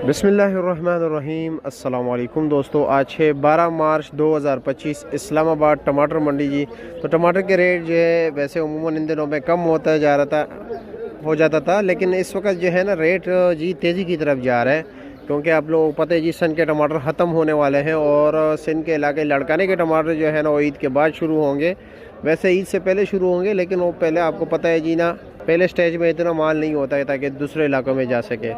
बिस्मिल्लाहिर्रहमानिर्रहीम। अस्सलाम वालेकुम दोस्तों, आज है 12 मार्च 2025, इस्लामाबाद टमाटर मंडी जी। तो टमाटर के रेट जो है वैसे उमूमन इन दिनों में कम होता जा रहा था, हो जाता था, लेकिन इस वक्त जो है ना रेट जी तेज़ी की तरफ जा रहा है, क्योंकि आप लोगों को पता है जी सन के टमाटर ख़त्म होने वाले हैं और सिंध के इलाके लड़काने के टमाटर जो है ना वो ईद के बाद शुरू होंगे। वैसे ईद से पहले शुरू होंगे, लेकिन वो पहले आपको पता है जी ना पहले स्टेज में इतना माल नहीं होता है ताकि दूसरे इलाकों में जा सके।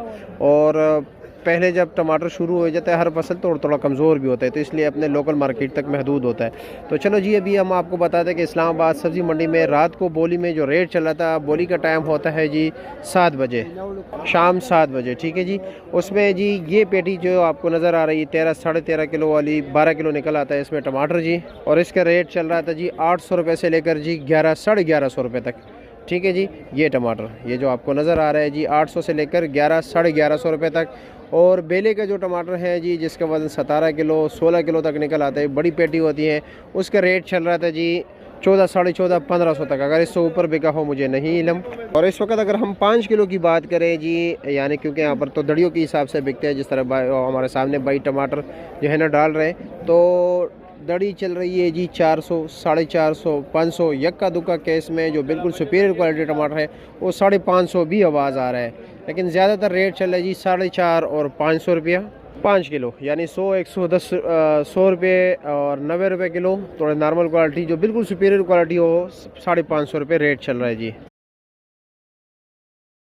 और पहले जब टमाटर शुरू हो जाता है हर फसल तो थोड़ा कमज़ोर भी होता है, तो इसलिए अपने लोकल मार्केट तक महदूद होता है। तो चलो जी, अभी हम आपको बता दें कि इस्लामाबाद सब्ज़ी मंडी में रात को बोली में जो रेट चला था, बोली का टाइम होता है जी 7 बजे, शाम 7 बजे, ठीक है जी। उसमें जी ये पेटी जो आपको नज़र आ रही है 13 साढ़े 13 किलो वाली 12 किलो निकल आता है इसमें टमाटर जी, और इसका रेट चल रहा था जी 800 रुपये से लेकर जी 11 साढ़े 1100 रुपये तक, ठीक है जी। ये टमाटर ये जो आपको नज़र आ रहा है जी 800 से लेकर 11 साढ़े 1100 रुपये तक। और बेले का जो टमाटर है जी जिसका वज़न 17 किलो 16 किलो तक निकल आता है, बड़ी पेटी होती है, उसका रेट चल रहा था जी 14 साढ़े 14 1500 तक। अगर इससे ऊपर बिका हो मुझे नहीं इलम। और इस वक्त अगर हम 5 किलो की बात करें जी, यानी क्योंकि यहाँ पर तो दड़ियों के हिसाब से बिकते हैं, जिस तरह हमारे सामने भाई टमाटर जो है ना डाल रहे हैं, तो दड़ी चल रही है जी 400 साढ़े 400 500। यक्का दुक्का केस में जो बिल्कुल सुपीरियर क्वालिटी टमाटर है वो 550 भी आवाज़ आ रहा है, लेकिन ज़्यादातर रेट चल रहा है जी 450 और 500 रुपया 5 किलो, यानी 100 110 100 रुपये और 90 रुपये किलो। थोड़ा नॉर्मल क्वालिटी जो बिल्कुल सुपीरियर क्वालिटी हो 550 रुपये रेट चल रहा है जी।